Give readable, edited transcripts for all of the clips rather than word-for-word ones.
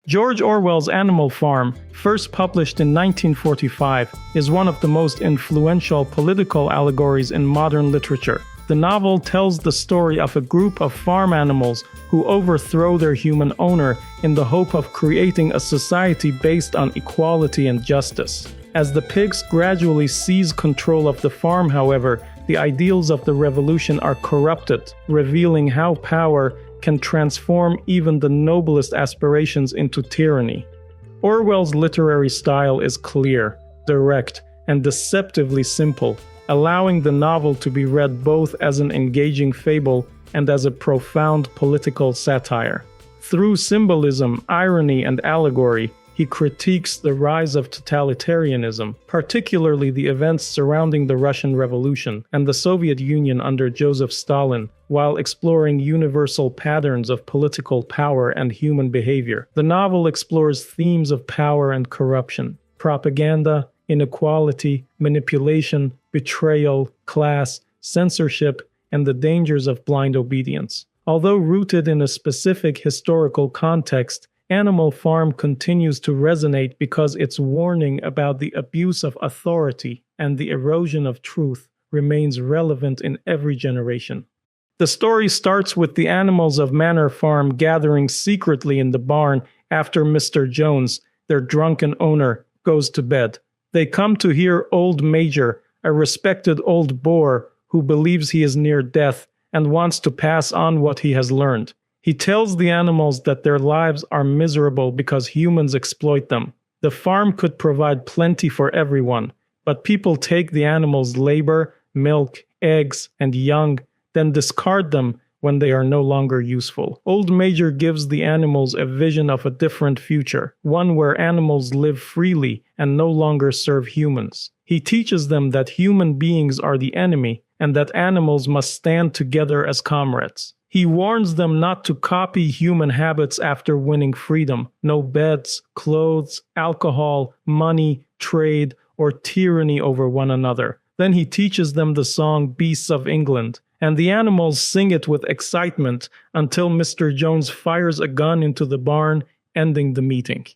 George Orwell's Animal Farm, first published in 1945, is one of the most influential political allegories in modern literature. The novel tells the story of a group of farm animals who overthrow their human owner in the hope of creating a society based on equality and justice. As the pigs gradually seize control of the farm, however, the ideals of the revolution are corrupted, revealing how power can transform even the noblest aspirations into tyranny. Orwell's literary style is clear, direct, and deceptively simple, allowing the novel to be read both as an engaging fable and as a profound political satire. Through symbolism, irony, and allegory, he critiques the rise of totalitarianism, particularly the events surrounding the Russian Revolution and the Soviet Union under Joseph Stalin, while exploring universal patterns of political power and human behavior. The novel explores themes of power and corruption, propaganda, inequality, manipulation, betrayal, class, censorship, and the dangers of blind obedience. Although rooted in a specific historical context, Animal Farm continues to resonate because its warning about the abuse of authority and the erosion of truth remains relevant in every generation. The story starts with the animals of Manor Farm gathering secretly in the barn after Mr. Jones, their drunken owner, goes to bed. They come to hear Old Major, a respected old boar who believes he is near death and wants to pass on what he has learned. He tells the animals that their lives are miserable because humans exploit them. The farm could provide plenty for everyone, but people take the animals' labor, milk, eggs, and young, then discard them when they are no longer useful. Old Major gives the animals a vision of a different future, one where animals live freely and no longer serve humans. He teaches them that human beings are the enemy and that animals must stand together as comrades. He warns them not to copy human habits after winning freedom. No beds, clothes, alcohol, money, trade, or tyranny over one another. Then he teaches them the song Beasts of England, and the animals sing it with excitement until Mr. Jones fires a gun into the barn, ending the meeting.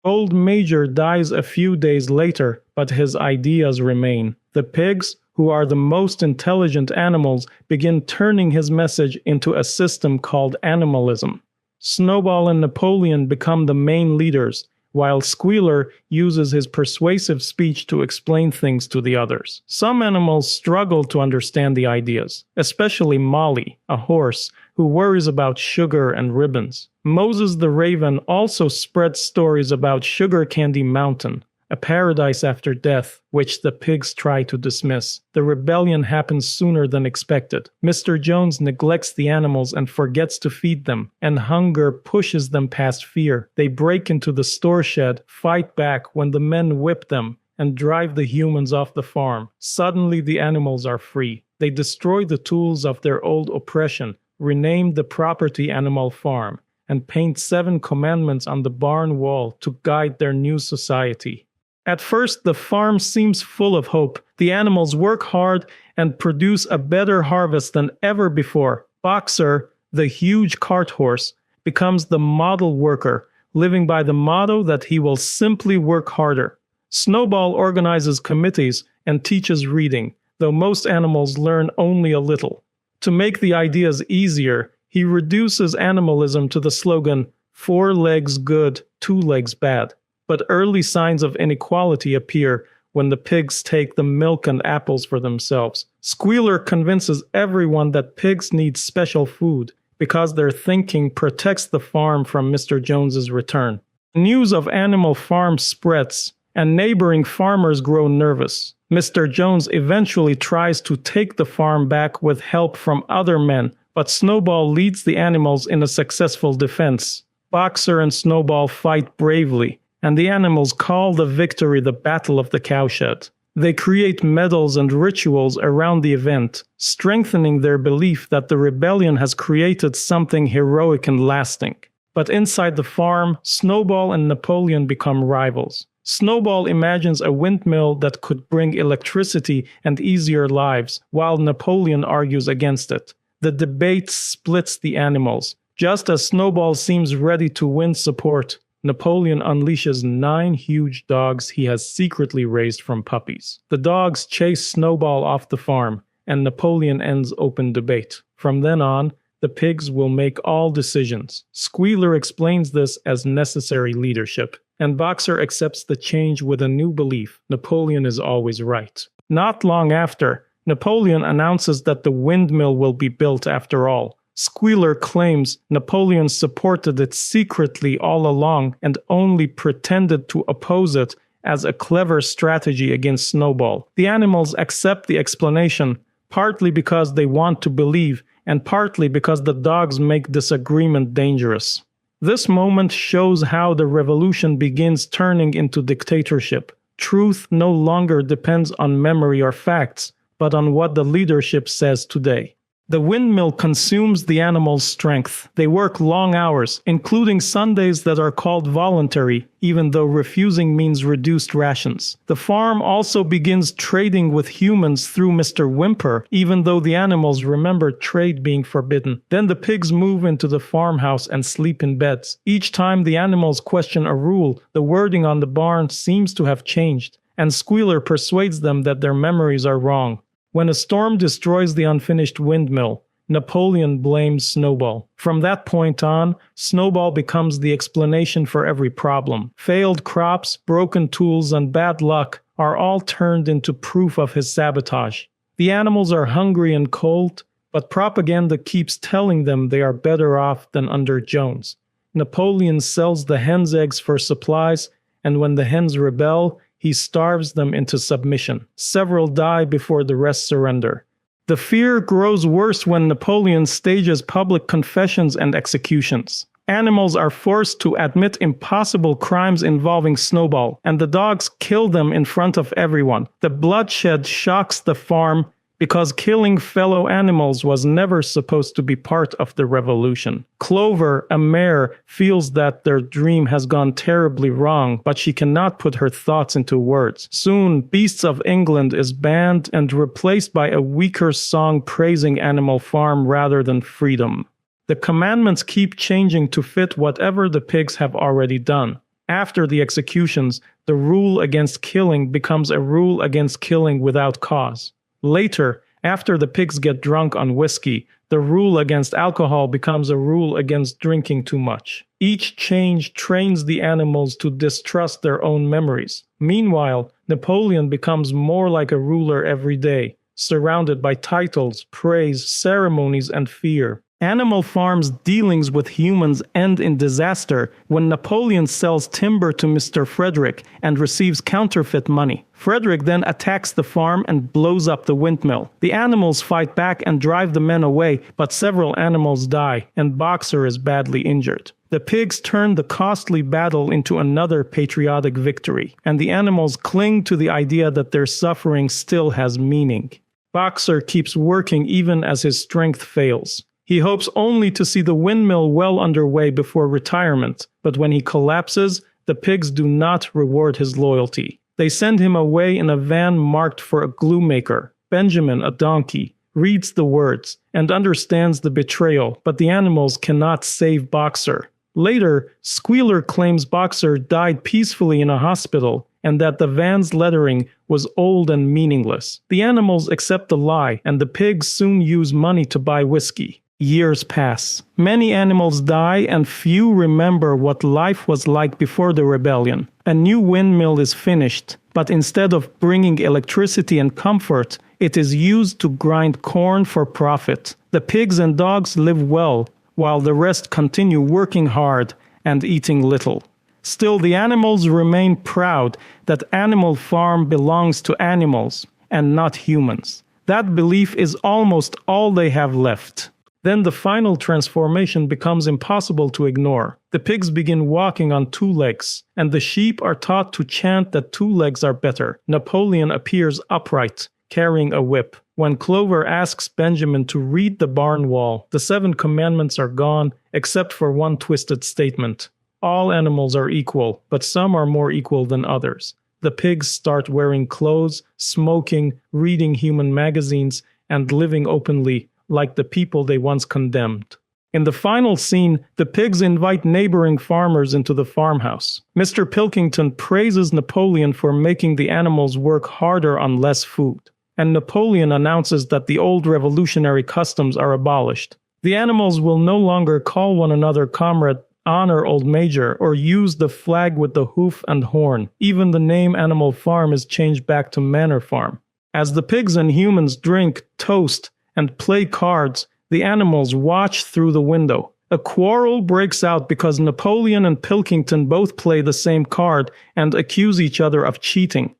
Old Major dies a few days later, but his ideas remain. The pigs, who are the most intelligent animals, begin turning his message into a system called animalism. Snowball and Napoleon become the main leaders, while Squealer uses his persuasive speech to explain things to the others. Some animals struggle to understand the ideas, especially Molly, a horse, who worries about sugar and ribbons. Moses the Raven also spreads stories about Sugar Candy Mountain, a paradise after death, which the pigs try to dismiss. The rebellion happens sooner than expected. Mr. Jones neglects the animals and forgets to feed them, and hunger pushes them past fear. They break into the store shed, fight back when the men whip them, and drive the humans off the farm. Suddenly the animals are free. They destroy the tools of their old oppression, rename the property Animal Farm, and paint 7 commandments on the barn wall to guide their new society. At first, the farm seems full of hope. The animals work hard and produce a better harvest than ever before. Boxer, the huge cart horse, becomes the model worker, living by the motto that he will simply work harder. Snowball organizes committees and teaches reading, though most animals learn only a little. To make the ideas easier, he reduces animalism to the slogan, 4 legs good, 2 legs bad. But early signs of inequality appear when the pigs take the milk and apples for themselves. Squealer convinces everyone that pigs need special food because their thinking protects the farm from Mr. Jones's return. News of Animal Farm spreads, and neighboring farmers grow nervous. Mr. Jones eventually tries to take the farm back with help from other men, but Snowball leads the animals in a successful defense. Boxer and Snowball fight bravely, and the animals call the victory the Battle of the Cowshed. They create medals and rituals around the event, strengthening their belief that the rebellion has created something heroic and lasting. But inside the farm, Snowball and Napoleon become rivals. Snowball imagines a windmill that could bring electricity and easier lives, while Napoleon argues against it. The debate splits the animals. Just as Snowball seems ready to win support, Napoleon unleashes 9 huge dogs he has secretly raised from puppies. The dogs chase Snowball off the farm, and Napoleon ends open debate. From then on, the pigs will make all decisions. Squealer explains this as necessary leadership, and Boxer accepts the change with a new belief: Napoleon is always right. Not long after, Napoleon announces that the windmill will be built after all. Squealer claims Napoleon supported it secretly all along and only pretended to oppose it as a clever strategy against Snowball. The animals accept the explanation, partly because they want to believe, and partly because the dogs make disagreement dangerous. This moment shows how the revolution begins turning into dictatorship. Truth no longer depends on memory or facts, but on what the leadership says today. The windmill consumes the animals' strength. They work long hours, including Sundays that are called voluntary, even though refusing means reduced rations. The farm also begins trading with humans through Mr. Whimper, even though the animals remember trade being forbidden. Then the pigs move into the farmhouse and sleep in beds. Each time the animals question a rule, the wording on the barn seems to have changed, and Squealer persuades them that their memories are wrong. When a storm destroys the unfinished windmill, Napoleon blames Snowball. From that point on, Snowball becomes the explanation for every problem. Failed crops, broken tools, and bad luck are all turned into proof of his sabotage. The animals are hungry and cold, but propaganda keeps telling them they are better off than under Jones. Napoleon sells the hens' eggs for supplies, and when the hens rebel, he starves them into submission. Several die before the rest surrender. The fear grows worse when Napoleon stages public confessions and executions. Animals are forced to admit impossible crimes involving Snowball, and the dogs kill them in front of everyone. The bloodshed shocks the farm because killing fellow animals was never supposed to be part of the revolution. Clover, a mare, feels that their dream has gone terribly wrong, but she cannot put her thoughts into words. Soon, Beasts of England is banned and replaced by a weaker song praising Animal Farm rather than freedom. The commandments keep changing to fit whatever the pigs have already done. After the executions, the rule against killing becomes a rule against killing without cause. Later, after the pigs get drunk on whiskey, the rule against alcohol becomes a rule against drinking too much. Each change trains the animals to distrust their own memories. Meanwhile, Napoleon becomes more like a ruler every day, surrounded by titles, praise, ceremonies, and fear. Animal Farm's dealings with humans end in disaster when Napoleon sells timber to Mr. Frederick and receives counterfeit money. Frederick then attacks the farm and blows up the windmill. The animals fight back and drive the men away, but several animals die, and Boxer is badly injured. The pigs turn the costly battle into another patriotic victory, and the animals cling to the idea that their suffering still has meaning. Boxer keeps working even as his strength fails. He hopes only to see the windmill well underway before retirement, but when he collapses, the pigs do not reward his loyalty. They send him away in a van marked for a glue maker. Benjamin, a donkey, reads the words and understands the betrayal, but the animals cannot save Boxer. Later, Squealer claims Boxer died peacefully in a hospital and that the van's lettering was old and meaningless. The animals accept the lie, and the pigs soon use money to buy whiskey. Years pass. Many animals die, and few remember what life was like before the rebellion. A new windmill is finished, but instead of bringing electricity and comfort, it is used to grind corn for profit. The pigs and dogs live well, while the rest continue working hard and eating little. Still, the animals remain proud that Animal Farm belongs to animals and not humans. That belief is almost all they have left. Then the final transformation becomes impossible to ignore. The pigs begin walking on 2 legs, and the sheep are taught to chant that 2 legs are better. Napoleon appears upright, carrying a whip. When Clover asks Benjamin to read the barn wall, the 7 commandments are gone, except for one twisted statement. All animals are equal, but some are more equal than others. The pigs start wearing clothes, smoking, reading human magazines, and living openly, like the people they once condemned. In the final scene, the pigs invite neighboring farmers into the farmhouse. Mr. Pilkington praises Napoleon for making the animals work harder on less food. And Napoleon announces that the old revolutionary customs are abolished. The animals will no longer call one another comrade, honor old major, or use the flag with the hoof and horn. Even the name Animal Farm is changed back to Manor Farm. As the pigs and humans drink, toast, and play cards, the animals watch through the window. A quarrel breaks out because Napoleon and Pilkington both play the same card and accuse each other of cheating.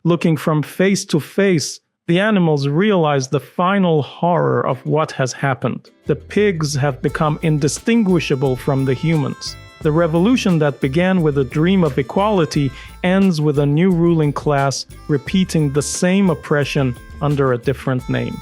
Looking from face to face, the animals realize the final horror of what has happened. The pigs have become indistinguishable from the humans. The revolution that began with a dream of equality ends with a new ruling class repeating the same oppression under a different name.